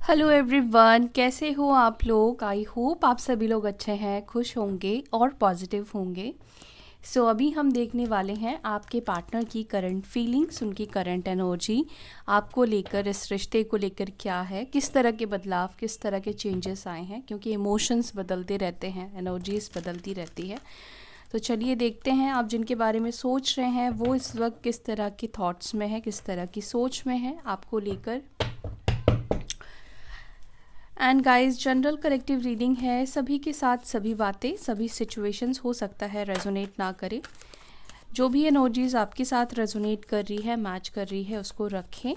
Hello everyone, कैसे हो आप लोग। आई होप आप सभी लोग अच्छे हैं, खुश होंगे और पॉजिटिव होंगे। अभी हम देखने वाले हैं आपके पार्टनर की करंट फीलिंग्स, उनकी करंट एनर्जी आपको लेकर, इस रिश्ते को लेकर क्या है, किस तरह के बदलाव, किस तरह के चेंजेस आए हैं, क्योंकि इमोशंस बदलते रहते हैं, एनर्जीज बदलती रहती है। तो चलिए देखते हैं आप जिनके बारे में सोच रहे हैं वो इस वक्त किस तरह के थॉट्स में है, किस तरह की सोच में है आपको लेकर। And guys, general collective reading है, सभी के साथ सभी बातें, सभी सिचुएशंस हो सकता है रेजोनेट ना करे। जो भी एनर्जीज आपके साथ रेजोनेट कर रही है, मैच कर रही है, उसको रखें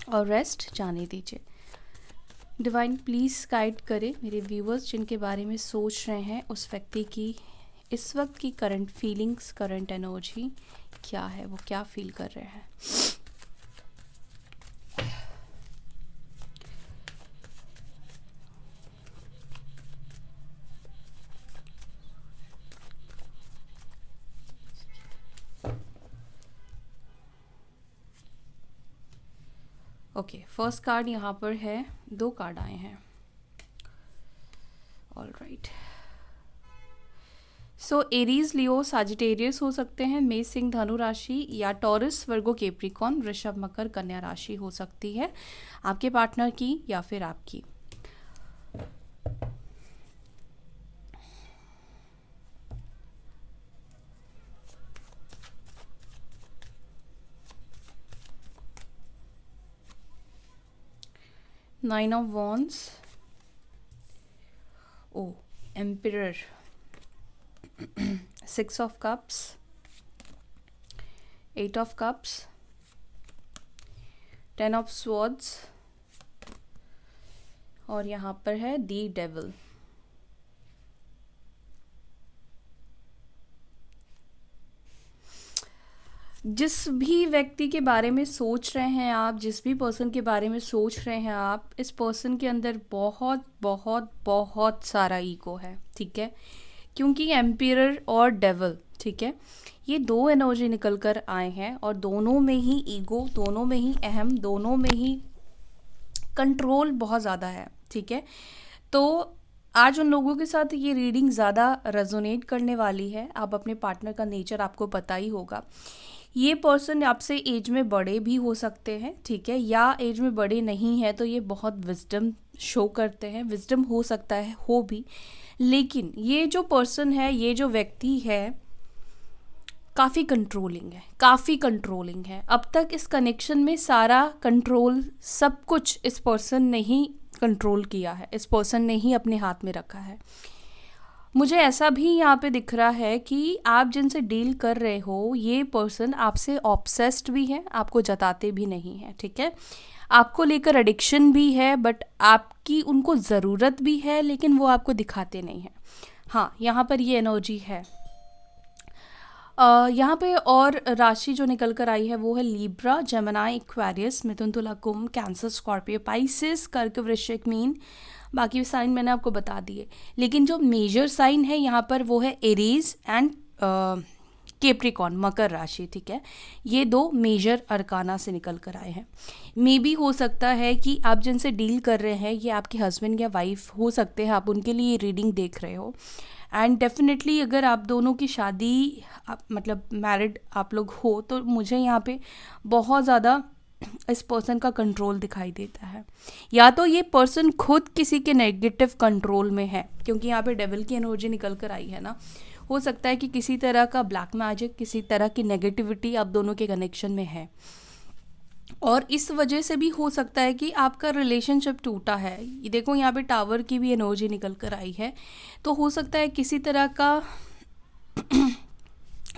और रेस्ट जाने दीजिए। डिवाइन प्लीज़ गाइड करें मेरे व्यूवर्स जिनके बारे में सोच रहे हैं, उस व्यक्ति की इस वक्त की करंट फीलिंग्स, करंट एनर्जी क्या है, वो क्या फील कर रहे हैं। ओके, फर्स्ट कार्ड यहाँ पर है, 2 कार्ड आए हैं। ऑल राइट, सो एरीज, लियो, साजिटेरियस हो सकते हैं, मेष, सिंह, धनु राशि, या टॉरस, वर्गो, कैप्रिकॉर्न, वृषभ, मकर, कन्या राशि हो सकती है आपके पार्टनर की या फिर आपकी। नाइन ऑफ वॉन्ड्स, ओ emperor, 6 of cups, 8 of cups, 10 of swords, और यहाँ पर है दी डेविल। जिस भी व्यक्ति के बारे में सोच रहे हैं आप, जिस भी पर्सन के बारे में सोच रहे हैं आप, इस पर्सन के अंदर बहुत बहुत बहुत सारा ईगो है, ठीक है। क्योंकि एम्पिरर और डेविल, ठीक है, ये 2 एनर्जी निकल कर आए हैं और दोनों में ही ईगो, दोनों में ही अहम, दोनों में ही कंट्रोल बहुत ज़्यादा है, ठीक है। तो आज उन लोगों के साथ ये रीडिंग ज़्यादा रेजोनेट करने वाली है। आप अपने पार्टनर का नेचर आपको पता ही होगा। ये पर्सन आपसे एज में बड़े भी हो सकते हैं, ठीक है, या एज में बड़े नहीं है तो ये बहुत विजडम शो करते हैं, विजडम हो सकता है, हो भी। लेकिन ये जो पर्सन है, ये जो व्यक्ति है, काफ़ी कंट्रोलिंग है, काफ़ी कंट्रोलिंग है। अब तक इस कनेक्शन में सारा कंट्रोल, सब कुछ इस पर्सन ने ही कंट्रोल किया है, इस पर्सन ने ही अपने हाथ में रखा है। मुझे ऐसा भी यहाँ पे दिख रहा है कि आप जिनसे डील कर रहे हो, ये पर्सन आपसे ऑब्सेस्ड भी है, आपको जताते भी नहीं है, ठीक है। आपको लेकर एडिक्शन भी है, बट आपकी उनको ज़रूरत भी है, लेकिन वो आपको दिखाते नहीं हैं। हाँ, यहाँ पर ये एनर्जी है। यहाँ पे और राशि जो निकल कर आई है वो है लीब्रा, जेमिनी, एक्वेरियस, मिथुन, तुला, कुंभ, कैंसर, स्कॉर्पियो, पाइसेस, कर्क, वृश्चिक, मीन। बाकी साइन मैंने आपको बता दिए, लेकिन जो मेजर साइन है यहाँ पर वो है एरीज एंड कैप्रिकॉर्न, मकर राशि, ठीक है। ये 2 मेजर अरकाना से निकल कर आए हैं। मे भी हो सकता है कि आप जिनसे डील कर रहे हैं ये आपके हस्बैंड या वाइफ हो सकते हैं, आप उनके लिए रीडिंग देख रहे हो। एंड डेफिनेटली अगर आप दोनों की शादी, मतलब मैरिड आप लोग हो, तो मुझे यहाँ पे बहुत ज़्यादा इस पर्सन का कंट्रोल दिखाई देता है। या तो ये पर्सन खुद किसी के नेगेटिव कंट्रोल में है, क्योंकि यहाँ पे डेविल की एनर्जी निकल कर आई है ना। हो सकता है कि किसी तरह का ब्लैक मैजिक, किसी तरह की नेगेटिविटी आप दोनों के कनेक्शन में है, और इस वजह से भी हो सकता है कि आपका रिलेशनशिप टूटा है। ये देखो, यहाँ पे टावर की भी एनर्जी निकल कर आई है, तो हो सकता है किसी तरह का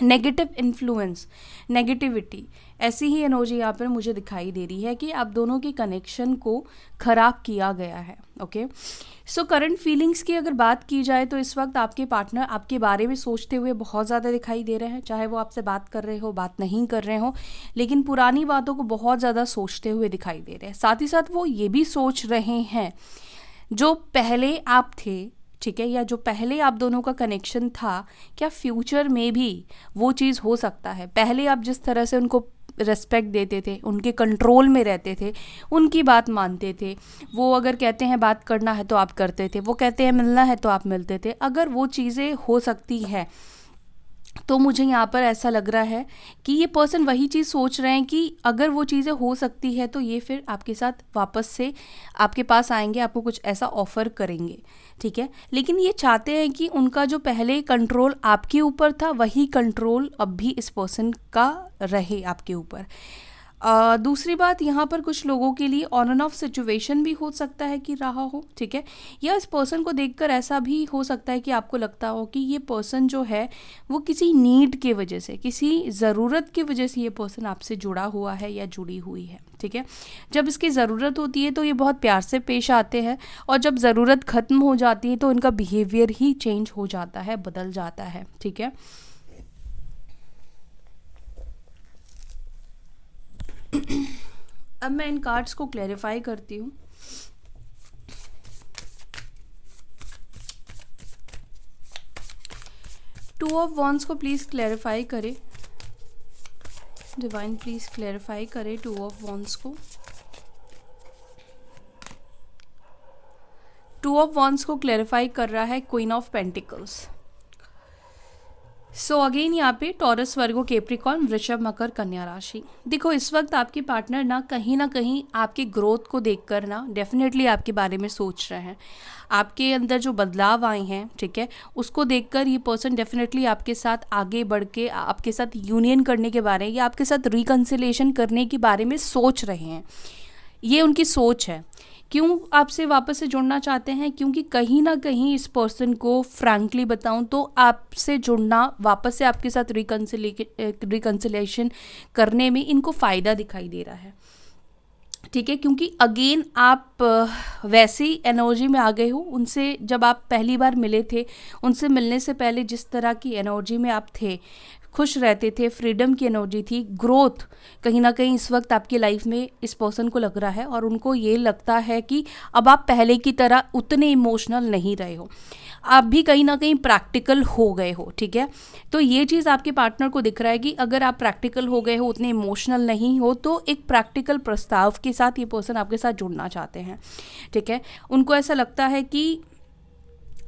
नेगेटिव इन्फ्लुएंस, नेगेटिविटी, ऐसी ही एनर्जी यहाँ पर मुझे दिखाई दे रही है कि आप दोनों के कनेक्शन को ख़राब किया गया है। ओके, सो करंट फीलिंग्स की अगर बात की जाए तो इस वक्त आपके पार्टनर आपके बारे में सोचते हुए बहुत ज़्यादा दिखाई दे रहे हैं, चाहे वो आपसे बात कर रहे हो, बात नहीं कर रहे हो, लेकिन पुरानी बातों को बहुत ज़्यादा सोचते हुए दिखाई दे रहे हैं। साथ ही साथ वो ये भी सोच रहे हैं जो पहले आप थे, ठीक है, या जो पहले आप दोनों का कनेक्शन था, क्या फ्यूचर में भी वो चीज़ हो सकता है। पहले आप जिस तरह से उनको रेस्पेक्ट देते थे, उनके कंट्रोल में रहते थे, उनकी बात मानते थे। वो अगर कहते हैं बात करना है तो आप करते थे, वो कहते हैं मिलना है तो आप मिलते थे। अगर वो चीज़ें हो सकती है तो मुझे यहाँ पर ऐसा लग रहा है कि ये पर्सन वही चीज़ सोच रहे हैं कि अगर वो चीज़ें हो सकती है तो ये फिर आपके साथ वापस से आपके पास आएंगे, आपको कुछ ऐसा ऑफ़र करेंगे, ठीक है। लेकिन ये चाहते हैं कि उनका जो पहले कंट्रोल आपके ऊपर था वही कंट्रोल अब भी इस पर्सन का रहे आपके ऊपर। दूसरी बात, यहाँ पर कुछ लोगों के लिए ऑन एंड ऑफ सिचुएशन भी हो सकता है कि रहा हो, ठीक है। या इस पर्सन को देखकर ऐसा भी हो सकता है कि आपको लगता हो कि ये पर्सन जो है वो किसी नीड के वजह से, किसी ज़रूरत की वजह से ये पर्सन आपसे जुड़ा हुआ है या जुड़ी हुई है, ठीक है। जब इसकी ज़रूरत होती है तो ये बहुत प्यार से पेश आते हैं, और जब ज़रूरत ख़त्म हो जाती है तो इनका बिहेवियर ही चेंज हो जाता है, बदल जाता है, ठीक है। अब मैं इन कार्ड्स को क्लैरिफाई करती हूँ। टू ऑफ वॉन्ड्स को प्लीज़ क्लैरिफाई करें, डिवाइन प्लीज़ क्लैरिफाई करें टू ऑफ वॉन्ड्स को। टू ऑफ वॉन्ड्स को क्लैरिफाई कर रहा है queen of pentacles. So again यहाँ पे टॉरस, वर्गो, कैप्रिकॉर्न, वृषभ, मकर, कन्या राशि। देखो इस वक्त आपके पार्टनर ना कहीं आपकी ग्रोथ को देखकर ना डेफिनेटली आपके बारे में सोच रहे हैं। आपके अंदर जो बदलाव आए हैं, ठीक है, उसको देखकर ये पर्सन डेफिनेटली आपके साथ आगे बढ़ के आपके साथ यूनियन करने के बारे या आपके साथ रिकन्सिलेशन करने के बारे में सोच रहे हैं। ये उनकी सोच है। क्यों आपसे वापस से जुड़ना चाहते हैं? क्योंकि कहीं ना कहीं इस पर्सन को फ्रैंकली बताऊं तो आपसे जुड़ना, वापस से आपके साथ रिकन्सिलेशन करने में इनको फ़ायदा दिखाई दे रहा है, ठीक है। क्योंकि अगेन आप वैसी एनर्जी में आ गए हो उनसे। जब आप पहली बार मिले थे, उनसे मिलने से पहले जिस तरह की एनर्जी में आप थे, खुश रहते थे, फ्रीडम की एनर्जी थी, ग्रोथ कहीं ना कहीं इस वक्त आपकी लाइफ में इस पर्सन को लग रहा है, और उनको ये लगता है कि अब आप पहले की तरह उतने इमोशनल नहीं रहे हो, आप भी कहीं ना कहीं प्रैक्टिकल हो गए हो, ठीक है। तो ये चीज़ आपके पार्टनर को दिख रहा है कि अगर आप प्रैक्टिकल हो गए हो, उतने इमोशनल नहीं हो, तो एक प्रैक्टिकल प्रस्ताव के साथ ये पर्सन आपके साथ जुड़ना चाहते हैं, ठीक है। उनको ऐसा लगता है कि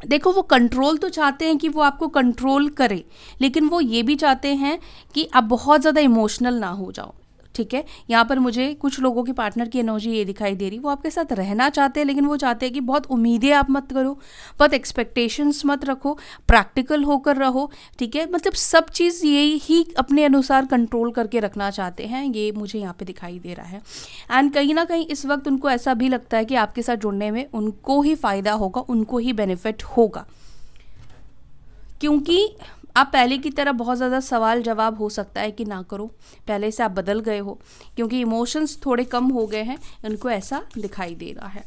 देखो वो कंट्रोल तो चाहते हैं कि वो आपको कंट्रोल करे, लेकिन वो ये भी चाहते हैं कि आप बहुत ज़्यादा इमोशनल ना हो जाओ, ठीक है। यहाँ पर मुझे कुछ लोगों के पार्टनर की एनर्जी ये दिखाई दे रही, वो आपके साथ रहना चाहते हैं, लेकिन वो चाहते हैं कि बहुत उम्मीदें आप मत करो, बहुत एक्सपेक्टेशंस मत रखो, प्रैक्टिकल होकर रहो, ठीक है। मतलब सब चीज़ ये ही अपने अनुसार कंट्रोल करके रखना चाहते हैं, ये मुझे यहाँ पे दिखाई दे रहा है। एंड कहीं ना कहीं इस वक्त उनको ऐसा भी लगता है कि आपके साथ जुड़ने में उनको ही फ़ायदा होगा, उनको ही बेनिफिट होगा, क्योंकि आप पहले की तरह बहुत ज़्यादा सवाल जवाब हो सकता है कि ना करो, पहले से आप बदल गए हो, क्योंकि इमोशंस थोड़े कम हो गए हैं, उनको ऐसा दिखाई दे रहा है।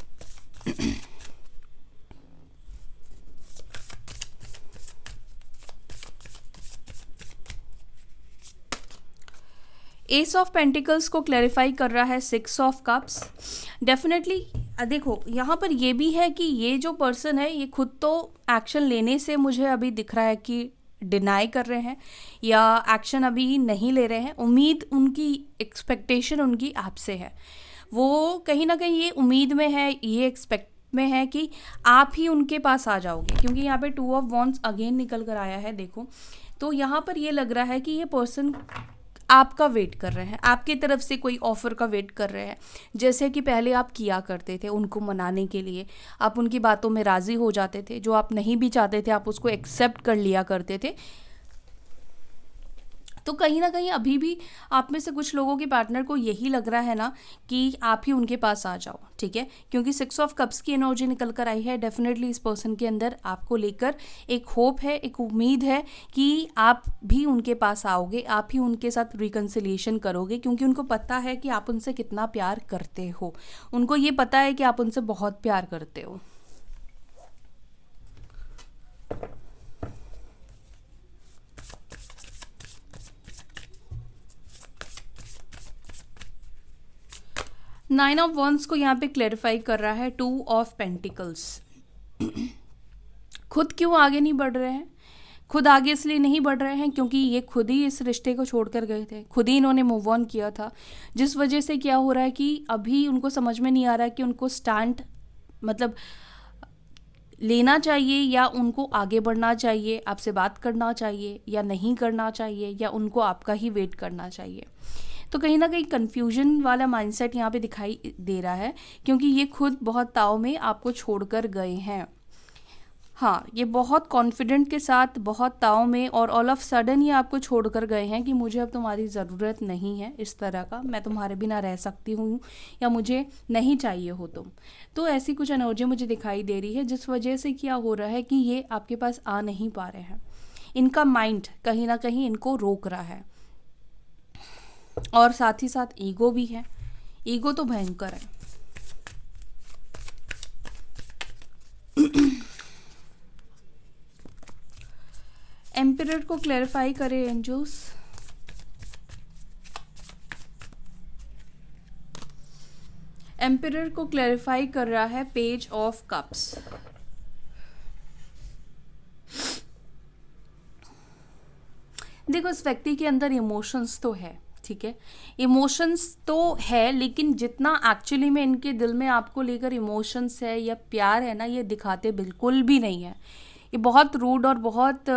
एस ऑफ पेंटिकल्स को क्लैरिफाई कर रहा है सिक्स ऑफ कप्स। डेफिनेटली देखो यहाँ पर ये भी है कि ये जो पर्सन है ये खुद तो एक्शन लेने से मुझे अभी दिख रहा है कि डिनाई कर रहे हैं या एक्शन अभी नहीं ले रहे हैं। उम्मीद उनकी, एक्सपेक्टेशन उनकी आपसे है, वो कहीं ना कहीं ये उम्मीद में है, ये एक्सपेक्ट में है कि आप ही उनके पास आ जाओगे, क्योंकि यहाँ पे टू ऑफ वॉन्ड्स अगेन निकल कर आया है, देखो। तो यहाँ पर ये लग रहा है कि ये पर्सन आपका वेट कर रहे हैं, आपकी तरफ से कोई ऑफ़र का वेट कर रहे हैं, जैसे कि पहले आप किया करते थे उनको मनाने के लिए। आप उनकी बातों में राज़ी हो जाते थे, जो आप नहीं भी चाहते थे आप उसको एक्सेप्ट कर लिया करते थे। तो कहीं ना कहीं अभी भी आप में से कुछ लोगों के पार्टनर को यही लग रहा है ना कि आप ही उनके पास आ जाओ, ठीक है। क्योंकि सिक्स ऑफ कप्स की एनर्जी निकल कर आई है। डेफिनेटली इस पर्सन के अंदर आपको लेकर एक होप है, एक उम्मीद है कि आप भी उनके पास आओगे, आप ही उनके साथ रिकन्सिलिएशन करोगे, क्योंकि उनको पता है कि आप उनसे कितना प्यार करते हो। उनको ये पता है कि आप उनसे बहुत प्यार करते हो। नाइन ऑफ वॉन्ड्स को यहाँ पे क्लैरिफाई कर रहा है टू ऑफ पेंटिकल्स। खुद क्यों आगे नहीं बढ़ रहे हैं? खुद आगे इसलिए नहीं बढ़ रहे हैं क्योंकि ये खुद ही इस रिश्ते को छोड़कर गए थे, खुद ही इन्होंने मूव ऑन किया था, जिस वजह से क्या हो रहा है कि अभी उनको समझ में नहीं आ रहा है कि उनको स्टैंड मतलब लेना चाहिए या उनको आगे बढ़ना चाहिए, आपसे बात करना चाहिए या नहीं करना चाहिए, या उनको आपका ही वेट करना चाहिए। तो कहीं ना कहीं कन्फ्यूजन वाला माइंडसेट यहाँ पे दिखाई दे रहा है, क्योंकि ये खुद बहुत ताव में आपको छोड़कर गए हैं। हाँ, ये बहुत कॉन्फिडेंट के साथ, बहुत ताव में, और ऑल ऑफ सडन ये आपको छोड़कर गए हैं कि मुझे अब तुम्हारी ज़रूरत नहीं है, इस तरह का, मैं तुम्हारे बिना रह सकती हूँ, या मुझे नहीं चाहिए हो तुम। तो ऐसी कुछ एनर्जी मुझे दिखाई दे रही है, जिस वजह से क्या हो रहा है कि ये आपके पास आ नहीं पा रहे हैं। इनका माइंड कहीं ना कहीं इनको रोक रहा है, और साथ ही साथ ईगो भी है। ईगो तो भयंकर है। एम्पिरर को क्लैरिफाई करें एंजल्स। एम्पिरर को क्लैरिफाई कर रहा है पेज ऑफ कप्स। देखो, इस व्यक्ति के अंदर इमोशंस तो है, ठीक है, इमोशंस तो है, लेकिन जितना एक्चुअली में इनके दिल में आपको लेकर इमोशंस है या प्यार है ना, ये दिखाते बिल्कुल भी नहीं है। ये बहुत रूड और बहुत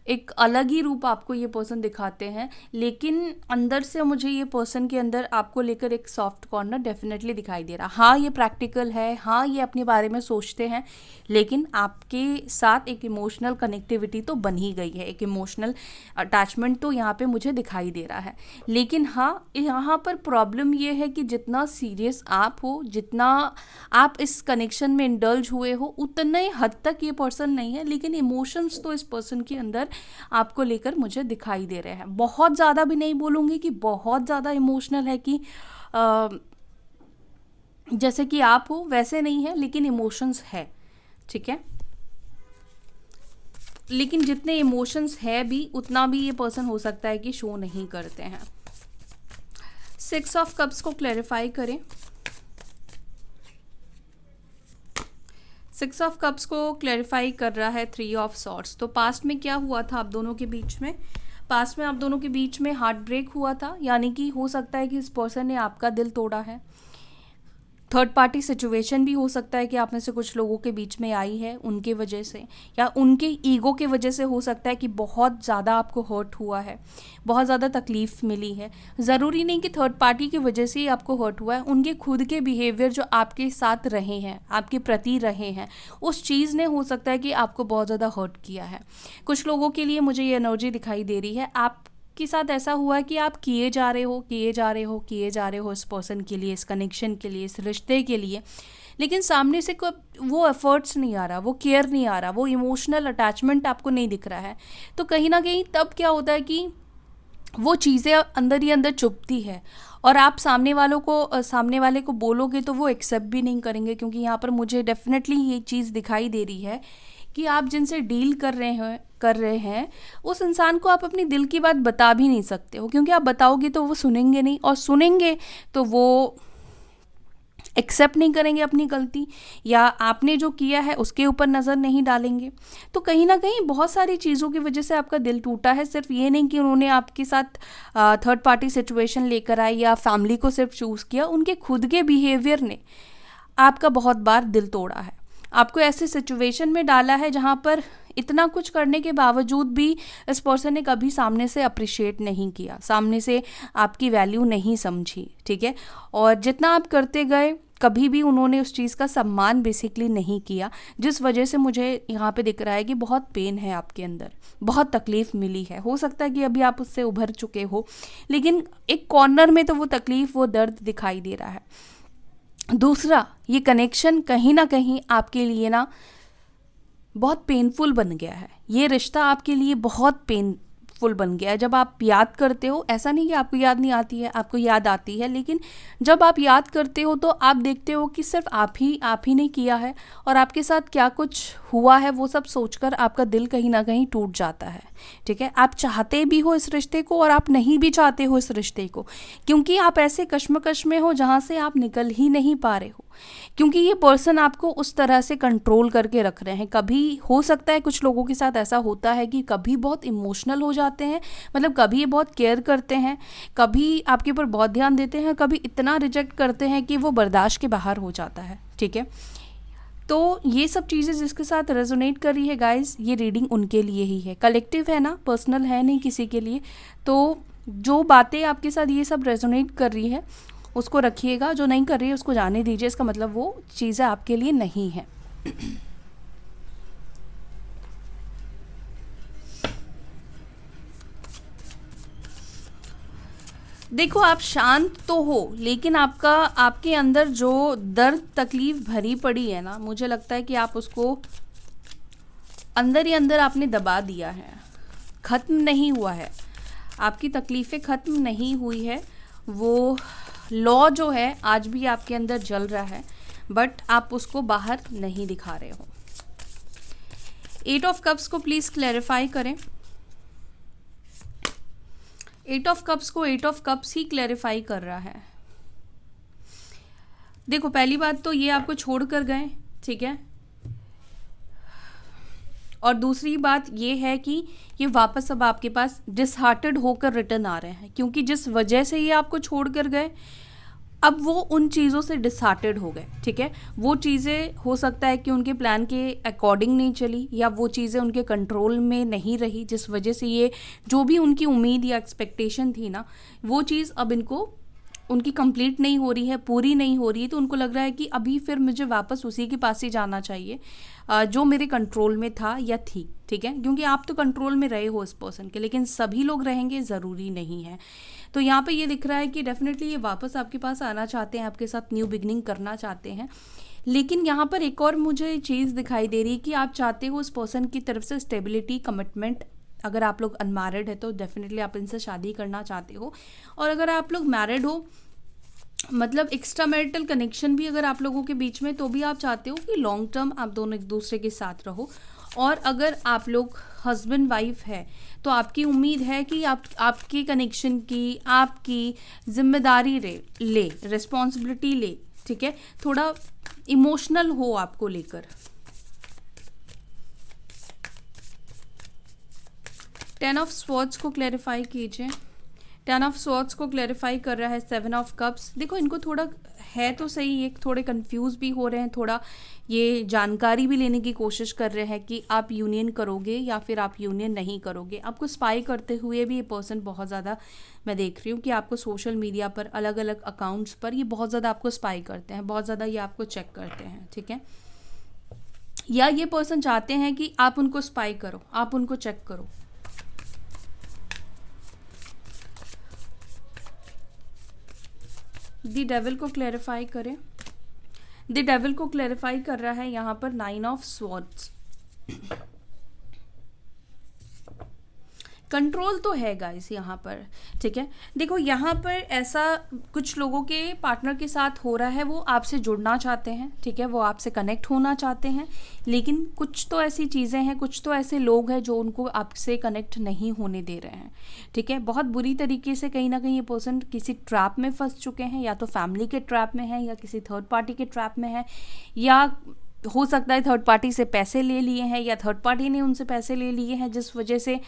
एक अलग ही रूप आपको ये पर्सन दिखाते हैं, लेकिन अंदर से मुझे ये पर्सन के अंदर आपको लेकर एक सॉफ्ट कॉर्नर डेफिनेटली दिखाई दे रहा। हाँ, ये प्रैक्टिकल है, हाँ ये अपने बारे में सोचते हैं, लेकिन आपके साथ एक इमोशनल कनेक्टिविटी तो बन ही गई है, एक इमोशनल अटैचमेंट तो यहाँ पे मुझे दिखाई दे रहा है। लेकिन हाँ, यहाँ पर प्रॉब्लम ये है कि जितना सीरियस आप हो, जितना आप इस कनेक्शन में इंडल्ज हुए हो, उतने हद तक ये पर्सन नहीं है, लेकिन इमोशंस तो इस पर्सन के अंदर आपको लेकर मुझे दिखाई दे रहे हैं। बहुत ज़्यादा भी नहीं बोलूँगी कि बहुत ज़्यादा इमोशनल है कि जैसे कि आप हो, वैसे नहीं है, लेकिन इमोशंस है, ठीक है। लेकिन जितने इमोशंस है भी, उतना भी ये पर्सन हो सकता है कि शो नहीं करते हैं। 6 ऑफ कप्स को क्लैरिफाई करें। 6 ऑफ कप्स को क्लैरिफाई कर रहा है 3 ऑफ सॉर्ड्स। तो पास्ट में क्या हुआ था आप दोनों के बीच में? पास्ट में आप दोनों के बीच में हार्ट ब्रेक हुआ था, यानी कि हो सकता है कि इस पर्सन ने आपका दिल तोड़ा है। थर्ड पार्टी सिचुएशन भी हो सकता है कि आप में से कुछ लोगों के बीच में आई है उनके वजह से, या उनके ईगो के वजह से हो सकता है कि बहुत ज़्यादा आपको हर्ट हुआ है, बहुत ज़्यादा तकलीफ़ मिली है। ज़रूरी नहीं कि थर्ड पार्टी की वजह से ही आपको हर्ट हुआ है, उनके खुद के बिहेवियर जो आपके साथ रहे हैं, आपके प्रति रहे हैं, उस चीज़ ने हो सकता है कि आपको बहुत ज़्यादा हर्ट किया है। कुछ लोगों के लिए मुझे ये एनर्जी दिखाई दे रही है, आप के साथ ऐसा हुआ है कि आप किए जा रहे हो इस पर्सन के लिए, इस कनेक्शन के लिए, इस रिश्ते के लिए, लेकिन सामने से कोई वो एफर्ट्स नहीं आ रहा, वो केयर नहीं आ रहा, वो इमोशनल अटैचमेंट आपको नहीं दिख रहा है। तो कहीं ना कहीं तब क्या होता है कि वो चीज़ें अंदर ही अंदर चुभती है, और आप सामने वाले को बोलोगे तो वो एक्सेप्ट भी नहीं करेंगे, क्योंकि यहाँ पर मुझे डेफिनेटली ये चीज़ दिखाई दे रही है कि आप जिनसे डील कर रहे हैं उस इंसान को आप अपनी दिल की बात बता भी नहीं सकते हो, क्योंकि आप बताओगे तो वो सुनेंगे नहीं, और सुनेंगे तो वो एक्सेप्ट नहीं करेंगे अपनी गलती, या आपने जो किया है उसके ऊपर नज़र नहीं डालेंगे। तो कहीं ना कहीं बहुत सारी चीज़ों की वजह से आपका दिल टूटा है। सिर्फ ये नहीं कि उन्होंने आपके साथ थर्ड पार्टी सिचुएशन लेकर आए या फैमिली को सिर्फ चूज़ किया, उनके खुद के बिहेवियर ने आपका बहुत बार दिल तोड़ा है, आपको ऐसे सिचुएशन में डाला है जहाँ पर इतना कुछ करने के बावजूद भी इस पर्सन ने कभी सामने से अप्रिशिएट नहीं किया, सामने से आपकी वैल्यू नहीं समझी, ठीक है। और जितना आप करते गए, कभी भी उन्होंने उस चीज़ का सम्मान बेसिकली नहीं किया, जिस वजह से मुझे यहाँ पे दिख रहा है कि बहुत पेन है आपके अंदर, बहुत तकलीफ़ मिली है। हो सकता है कि अभी आप उससे उभर चुके हो, लेकिन एक कॉर्नर में तो वो तकलीफ़, वो दर्द दिखाई दे रहा है। दूसरा, ये कनेक्शन कहीं ना कहीं आपके लिए ना बहुत पेनफुल बन गया है, ये रिश्ता आपके लिए बहुत पेनफुल बन गया है। जब आप याद करते हो, ऐसा नहीं कि आपको याद नहीं आती है, आपको याद आती है, लेकिन जब आप याद करते हो तो आप देखते हो कि सिर्फ आप ही ने किया है, और आपके साथ क्या कुछ हुआ है वो सब सोचकर आपका दिल कहीं ना कहीं टूट जाता है, ठीक है। आप चाहते भी हो इस रिश्ते को और आप नहीं भी चाहते हो इस रिश्ते को, क्योंकि आप ऐसे कश्मकश में हो जहाँ से आप निकल ही नहीं पा रहे हो। क्योंकि ये पर्सन आपको उस तरह से कंट्रोल करके रख रहे हैं। कभी हो सकता है कुछ लोगों के साथ ऐसा होता है कि कभी बहुत इमोशनल हो जाते हैं, मतलब कभी ये बहुत केयर करते हैं, कभी आपके ऊपर बहुत ध्यान देते हैं, कभी इतना रिजेक्ट करते हैं कि वो बर्दाश्त के बाहर हो जाता है, ठीक है। तो ये सब चीज़ें जिसके साथ रेजोनेट कर रही है गाइस, ये रीडिंग उनके लिए ही है, कलेक्टिव है ना, पर्सनल है नहीं किसी के लिए। तो जो बातें आपके साथ ये सब रेजोनेट कर रही है उसको रखिएगा, जो नहीं कर रही है उसको जाने दीजिए, इसका मतलब वो चीज़ें आपके लिए नहीं है। देखो आप शांत तो हो, लेकिन आपके अंदर जो दर्द तकलीफ भरी पड़ी है ना, मुझे लगता है कि आप उसको अंदर ही अंदर आपने दबा दिया है, ख़त्म नहीं हुआ है, आपकी तकलीफ़ें ख़त्म नहीं हुई है। वो लॉ जो है आज भी आपके अंदर जल रहा है, बट आप उसको बाहर नहीं दिखा रहे हो। 8 ऑफ कप्स को प्लीज़ क्लैरिफाई करें। 8 ऑफ कप्स को 8 ऑफ कप्स ही क्लैरिफाई कर रहा है। देखो पहली बात तो ये आपको छोड़ कर गए, ठीक है, और दूसरी बात ये है कि ये वापस अब आपके पास डिसहार्टेड होकर रिटर्न आ रहे हैं, क्योंकि जिस वजह से ये आपको छोड़ कर गए अब वो उन चीज़ों से डिसहार्टेड हो गए, ठीक है। वो चीज़ें हो सकता है कि उनके प्लान के अकॉर्डिंग नहीं चली, या वो चीज़ें उनके कंट्रोल में नहीं रही, जिस वजह से ये जो भी उनकी उम्मीद या एक्सपेक्टेशन थी ना, वो चीज़ अब इनको उनकी कंप्लीट नहीं हो रही है, पूरी नहीं हो रही है। तो उनको लग रहा है कि अभी फिर मुझे वापस उसी के पास ही जाना चाहिए जो मेरे कंट्रोल में था या थी, ठीक है। क्योंकि आप तो कंट्रोल में रहे हो इस पर्सन के, लेकिन सभी लोग रहेंगे ज़रूरी नहीं है। तो यहाँ पे ये दिख रहा है कि डेफिनेटली ये वापस आपके पास आना चाहते हैं, आपके साथ न्यू बिगनिंग करना चाहते हैं। लेकिन यहाँ पर एक और मुझे चीज़ दिखाई दे रही है कि आप चाहते हो उस पर्सन की तरफ से स्टेबिलिटी, कमिटमेंट। अगर आप लोग अनमैरिड है तो डेफिनेटली आप इनसे शादी करना चाहते हो, और अगर आप लोग मैरिड हो, मतलब एक्स्ट्रा मैरिटल कनेक्शन भी अगर आप लोगों के बीच में, तो भी आप चाहते हो कि लॉन्ग टर्म आप दोनों एक दूसरे के साथ रहो। और अगर आप लोग हस्बैंड वाइफ है तो आपकी उम्मीद है कि आपकी कनेक्शन की आपकी जिम्मेदारी ले रिस्पॉन्सिबिलिटी ले, ठीक है, थोड़ा इमोशनल हो आपको लेकर। 10 ऑफ स्वॉर्ड्स को क्लैरिफाई कीजिए। 10 ऑफ स्वॉर्ड्स को क्लैरिफाई कर रहा है 7 ऑफ कप्स। देखो इनको थोड़ा है तो सही, ये थोड़े कंफ्यूज भी हो रहे हैं, थोड़ा ये जानकारी भी लेने की कोशिश कर रहे हैं कि आप यूनियन करोगे या फिर आप यूनियन नहीं करोगे। आपको स्पाई करते हुए भी ये पर्सन बहुत ज़्यादा मैं देख रही हूँ कि आपको सोशल मीडिया पर अलग अलग अकाउंट्स पर ये बहुत ज़्यादा आपको स्पाई करते हैं, बहुत ज़्यादा ये आपको चेक करते हैं, ठीक है। या ये पर्सन चाहते हैं कि आप उनको स्पाई करो, आप उनको चेक करो। द डेविल को क्लैरिफाई करें। द डेविल को क्लैरिफाई कर रहा है यहाँ पर 9 ऑफ स्वॉर्ड्स। कंट्रोल तो है गाइस यहाँ पर, ठीक है। देखो यहाँ पर ऐसा कुछ लोगों के पार्टनर के साथ हो रहा है, वो आपसे जुड़ना चाहते हैं, ठीक है, वो आपसे कनेक्ट होना चाहते हैं, लेकिन कुछ तो ऐसी चीज़ें हैं, कुछ तो ऐसे लोग हैं जो उनको आपसे कनेक्ट नहीं होने दे रहे हैं, ठीक है। बहुत बुरी तरीके से कहीं ना कहीं ये पर्सन किसी ट्रैप में फंस चुके हैं, या तो फैमिली के ट्रैप में है या किसी थर्ड पार्टी के ट्रैप में है, या हो सकता है थर्ड पार्टी से पैसे ले लिए हैं या थर्ड पार्टी ने उनसे पैसे ले लिए हैं, जिस वजह से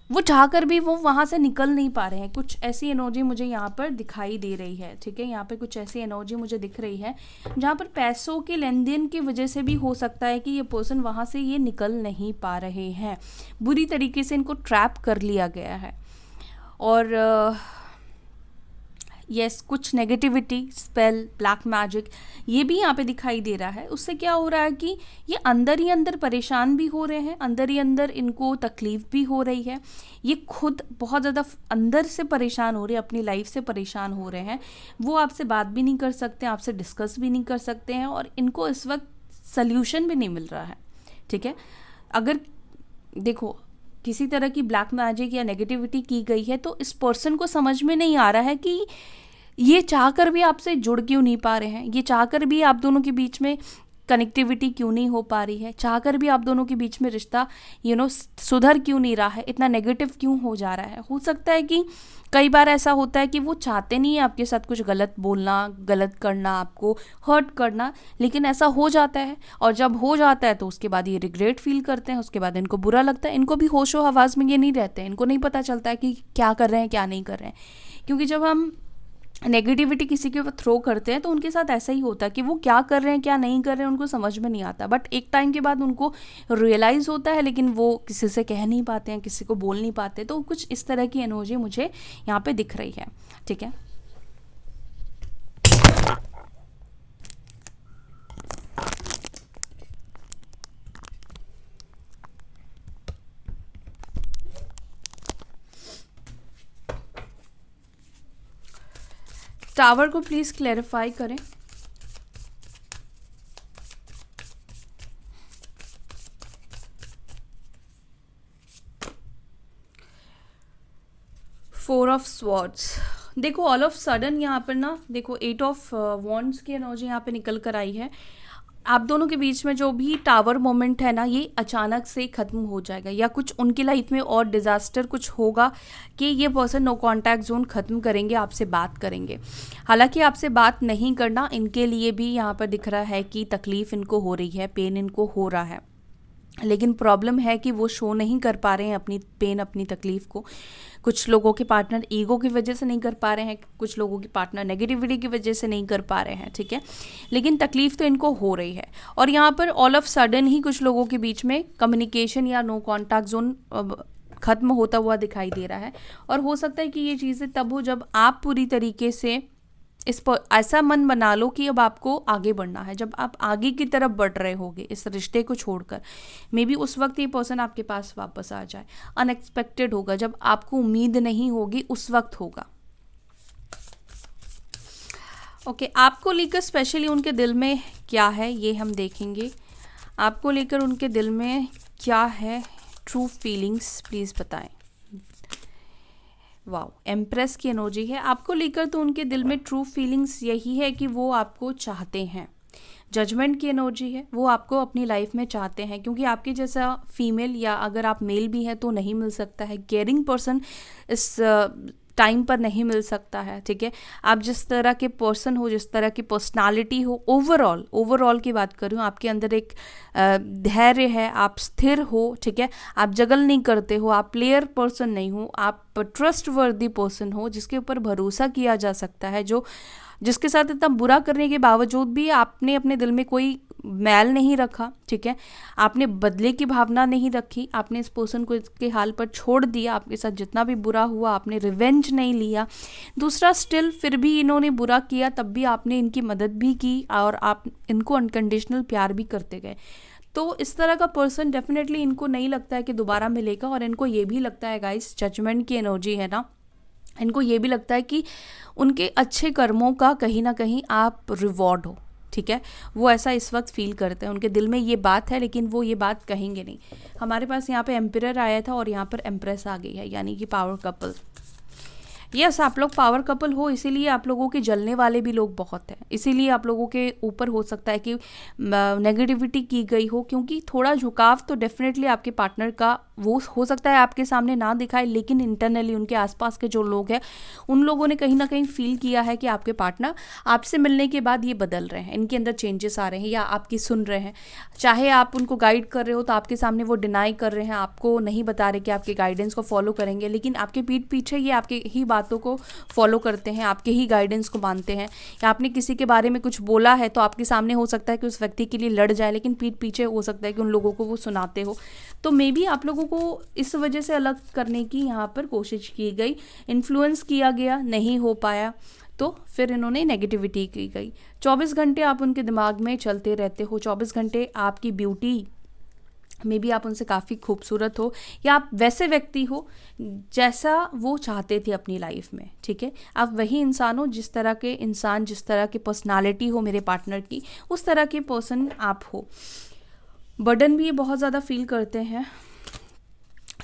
वो चाहकर भी वो वहाँ से निकल नहीं पा रहे हैं। कुछ ऐसी एनर्जी मुझे यहाँ पर दिखाई दे रही है, ठीक है। यहाँ पे कुछ ऐसी एनर्जी मुझे दिख रही है जहाँ पर पैसों के लेन देन की वजह से भी हो सकता है कि ये पर्सन वहाँ से ये निकल नहीं पा रहे हैं, बुरी तरीके से इनको ट्रैप कर लिया गया है। और यस कुछ नेगेटिविटी, स्पेल, ब्लैक मैजिक ये भी यहाँ पे दिखाई दे रहा है। उससे क्या हो रहा है कि ये अंदर ही अंदर परेशान भी हो रहे हैं, अंदर ही अंदर इनको तकलीफ भी हो रही है, ये खुद बहुत ज़्यादा अंदर से परेशान हो रहे हैं, अपनी लाइफ से परेशान हो रहे हैं। वो आपसे बात भी नहीं कर सकते, आपसे डिस्कस भी नहीं कर सकते हैं, और इनको इस वक्त सल्यूशन भी नहीं मिल रहा है, ठीक है। अगर देखो किसी तरह की ब्लैक मैजिक या नेगेटिविटी की गई है तो इस पर्सन को समझ में नहीं आ रहा है कि ये चाहकर भी आपसे जुड़ क्यों नहीं पा रहे हैं, ये चाहकर भी आप दोनों के बीच में कनेक्टिविटी क्यों नहीं हो पा रही है, चाहकर भी आप दोनों के बीच में रिश्ता सुधर क्यों नहीं रहा है, इतना नेगेटिव क्यों हो जा रहा है। हो सकता है कि कई बार ऐसा होता है कि वो चाहते नहीं है आपके साथ कुछ गलत बोलना, गलत करना, आपको हर्ट करना, लेकिन ऐसा हो जाता है। और जब हो जाता है तो उसके बाद ये रिग्रेट फील करते हैं, उसके बाद इनको बुरा लगता है। इनको भी होशो हवास में ये नहीं रहते हैं, इनको नहीं पता चलता है कि क्या कर रहे हैं क्या नहीं कर रहे हैं। क्योंकि जब हम नेगेटिविटी किसी के ऊपर थ्रो करते हैं तो उनके साथ ऐसा ही होता है कि वो क्या कर रहे हैं क्या नहीं कर रहे हैं उनको समझ में नहीं आता, बट एक टाइम के बाद उनको रियलाइज़ होता है, लेकिन वो किसी से कह नहीं पाते हैं, किसी को बोल नहीं पाते। तो कुछ इस तरह की एनर्जी मुझे यहाँ पे दिख रही है। ठीक है, टावर को प्लीज़ क्लैरिफाई करें। फोर ऑफ स्वॉर्ड्स, देखो ऑल ऑफ सडन यहाँ पर ना, देखो 8 ऑफ वॉन्ड्स की एनर्जी यहाँ पे निकल कर आई है। आप दोनों के बीच में जो भी टावर मोमेंट है ना, ये अचानक से ख़त्म हो जाएगा, या कुछ उनकी लाइफ में और डिज़ास्टर कुछ होगा कि ये पर्सन नो कांटेक्ट जोन ख़त्म करेंगे, आपसे बात करेंगे। हालांकि आपसे बात नहीं करना इनके लिए भी यहाँ पर दिख रहा है कि तकलीफ़ इनको हो रही है, पेन इनको हो रहा है, लेकिन प्रॉब्लम है कि वो शो नहीं कर पा रहे हैं अपनी पेन, अपनी तकलीफ़ को। कुछ लोगों के पार्टनर ईगो की वजह से नहीं कर पा रहे हैं, कुछ लोगों के पार्टनर नेगेटिविटी की वजह से नहीं कर पा रहे हैं। ठीक है, लेकिन तकलीफ़ तो इनको हो रही है। और यहाँ पर ऑल ऑफ सडन ही कुछ लोगों के बीच में कम्युनिकेशन या नो कॉन्टैक्ट जोन ख़त्म होता हुआ दिखाई दे रहा है। और हो सकता है कि ये चीज़ें तब हो जब आप पूरी तरीके से इस पर ऐसा मन बना लो कि अब आपको आगे बढ़ना है, जब आप आगे की तरफ बढ़ रहे होगे इस रिश्ते को छोड़कर। मे बी उस वक्त ये पर्सन आपके पास वापस आ जाए, अनएक्सपेक्टेड होगा, जब आपको उम्मीद नहीं होगी उस वक्त होगा। ओके, आपको लेकर स्पेशली उनके दिल में क्या है ये हम देखेंगे। आपको लेकर उनके दिल में क्या है, ट्रू फीलिंग्स प्लीज़ बताएं। वाओ, एम्प्रेस की एनर्जी है। आपको लेकर तो उनके दिल में ट्रू फीलिंग्स यही है कि वो आपको चाहते हैं। जजमेंट की एनर्जी है, वो आपको अपनी लाइफ में चाहते हैं, क्योंकि आपके जैसा फीमेल या अगर आप मेल भी हैं तो नहीं मिल सकता है। केयरिंग पर्सन इस टाइम पर नहीं मिल सकता है। ठीक है, आप जिस तरह के पर्सन हो, जिस तरह की पर्सनालिटी हो, ओवरऑल की बात कर रही हूँ, आपके अंदर एक धैर्य है, आप स्थिर हो। ठीक है, आप जगल नहीं करते हो, आप प्लेयर पर्सन नहीं हो, आप ट्रस्ट वर्दी पर्सन हो, जिसके ऊपर भरोसा किया जा सकता है, जो जिसके साथ इतना बुरा करने के बावजूद भी आपने अपने दिल में कोई मैल नहीं रखा। ठीक है, आपने बदले की भावना नहीं रखी, आपने इस पर्सन को इसके हाल पर छोड़ दिया। आपके साथ जितना भी बुरा हुआ आपने रिवेंज नहीं लिया। दूसरा, स्टिल फिर भी इन्होंने बुरा किया तब भी आपने इनकी मदद भी की और आप इनको अनकंडीशनल प्यार भी करते गए। तो इस तरह का पर्सन डेफिनेटली इनको नहीं लगता है कि दोबारा मिलेगा। और इनको ये भी लगता है गाइस, जजमेंट की एनर्जी है ना, इनको ये भी लगता है कि उनके अच्छे कर्मों का कहीं ना कहीं आप रिवॉर्ड हो। ठीक है, वो ऐसा इस वक्त फील करते हैं, उनके दिल में ये बात है, लेकिन वो ये बात कहेंगे नहीं। हमारे पास यहाँ पे एम्पियर आया था और यहाँ पर एम्प्रेस आ गई है, यानी कि पावर कपल। यस, आप लोग पावर कपल हो, इसीलिए आप लोगों के जलने वाले भी लोग बहुत हैं। इसीलिए आप लोगों के ऊपर हो सकता है कि नेगेटिविटी की गई हो, क्योंकि थोड़ा झुकाव तो डेफिनेटली आपके पार्टनर का वो हो सकता है आपके सामने ना दिखाए, लेकिन इंटरनली उनके आसपास के जो लोग हैं उन लोगों ने कहीं ना कहीं फील किया है कि आपके पार्टनर आपसे मिलने के बाद ये बदल रहे हैं, इनके अंदर चेंजेस आ रहे हैं, या आपकी सुन रहे हैं। चाहे आप उनको गाइड कर रहे हो तो आपके सामने वो डिनाई कर रहे हैं, आपको नहीं बता रहे कि आपके गाइडेंस को फॉलो करेंगे, लेकिन आपके पीठ पीछे ये आपके ही बातों को फॉलो करते हैं, आपके ही गाइडेंस को मानते हैं। या आपने किसी के बारे में कुछ बोला है तो आपके सामने हो सकता है कि उस व्यक्ति के लिए लड़ जाए, लेकिन पीठ पीछे हो सकता है कि उन लोगों को वो सुनाते हो। तो मे बी आप लोगों को इस वजह से अलग करने की यहाँ पर कोशिश की गई, इन्फ्लुएंस किया गया, नहीं हो पाया, तो फिर इन्होंने नेगेटिविटी की गई। 24 घंटे आप उनके दिमाग में चलते रहते हो, 24 घंटे आपकी ब्यूटी, मे बी आप उनसे काफ़ी खूबसूरत हो, या आप वैसे व्यक्ति हो जैसा वो चाहते थे अपनी लाइफ में। ठीक है, आप वही इंसान हो, जिस तरह के इंसान, जिस तरह की पर्सनालिटी हो मेरे पार्टनर की, उस तरह के पर्सन आप हो। बर्डन भी ये बहुत ज़्यादा फील करते हैं।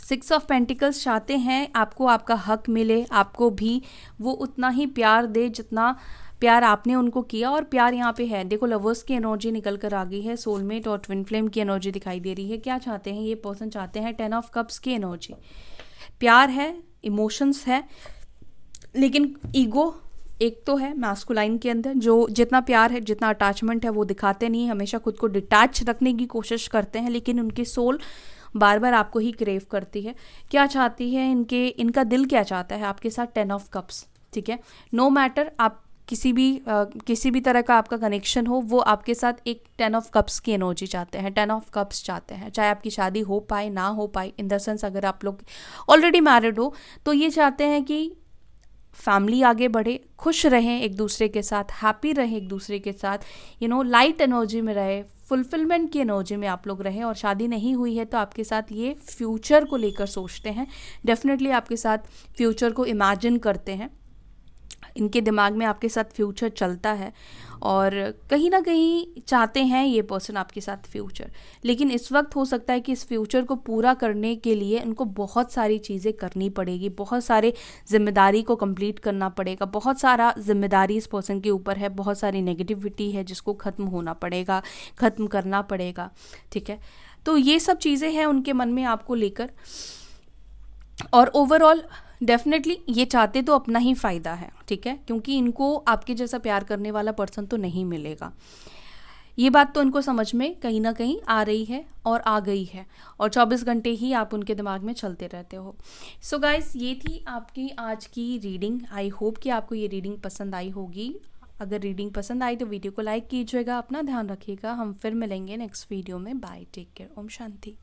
6 ऑफ पेंटिकल्स चाहते हैं आपको आपका हक मिले, आपको भी वो उतना ही प्यार दे जितना प्यार आपने उनको किया और प्यार यहाँ पे है। देखो लवर्स की एनर्जी निकल कर आ गई है, सोलमेट और ट्विन फ्लेम की एनर्जी दिखाई दे रही है। क्या चाहते हैं ये पर्सन? चाहते हैं 10 ऑफ कप्स की एनर्जी। प्यार है, इमोशंस है, लेकिन ईगो एक तो है मैस्कुलाइन के अंदर, जो जितना प्यार है, जितना अटैचमेंट है वो दिखाते नहीं, हमेशा खुद को डिटैच रखने की कोशिश करते हैं, लेकिन उनकी सोल बार बार आपको ही क्रेव करती है। क्या चाहती है इनका दिल क्या चाहता है आपके साथ? 10 ऑफ कप्स, ठीक है। नो मैटर आप किसी भी तरह का आपका कनेक्शन हो, वो आपके साथ एक 10 ऑफ कप्स की एनर्जी चाहते हैं, 10 ऑफ कप्स चाहते हैं। चाहे आपकी शादी हो पाए ना हो पाए, इन द सेंस अगर आप लोग ऑलरेडी मैरिड हो तो ये चाहते हैं कि फैमिली आगे बढ़े, खुश रहें एक दूसरे के साथ, हैप्पी रहें एक दूसरे के साथ, लाइट एनर्जी में रहे, फुलफिलमेंट की एनर्जी में आप लोग रहें। और शादी नहीं हुई है तो आपके साथ ये फ्यूचर को लेकर सोचते हैं, डेफिनेटली आपके साथ फ्यूचर को इमेजिन करते हैं, इनके दिमाग में आपके साथ फ्यूचर चलता है और कहीं ना कहीं चाहते हैं ये पर्सन आपके साथ फ्यूचर। लेकिन इस वक्त हो सकता है कि इस फ्यूचर को पूरा करने के लिए उनको बहुत सारी चीज़ें करनी पड़ेगी, बहुत सारे जिम्मेदारी को कंप्लीट करना पड़ेगा, बहुत सारा जिम्मेदारी इस पर्सन के ऊपर है, बहुत सारी नेगेटिविटी है जिसको ख़त्म होना पड़ेगा, ख़त्म करना पड़ेगा, ठीक है। तो ये सब चीज़ें हैं उनके मन में आपको लेकर। और ओवरऑल डेफिनेटली ये चाहते तो अपना ही फ़ायदा है, ठीक है, क्योंकि इनको आपके जैसा प्यार करने वाला पर्सन तो नहीं मिलेगा। ये बात तो इनको समझ में कहीं ना कहीं आ रही है और आ गई है, और 24 घंटे ही आप उनके दिमाग में चलते रहते हो। सो गाइस, ये थी आपकी आज की रीडिंग। आई होप कि आपको ये रीडिंग पसंद आई होगी। अगर रीडिंग पसंद आई तो वीडियो को लाइक कीजिएगा, अपना ध्यान रखिएगा। हम फिर मिलेंगे नेक्स्ट वीडियो में। Bye, take care, Om Shanti.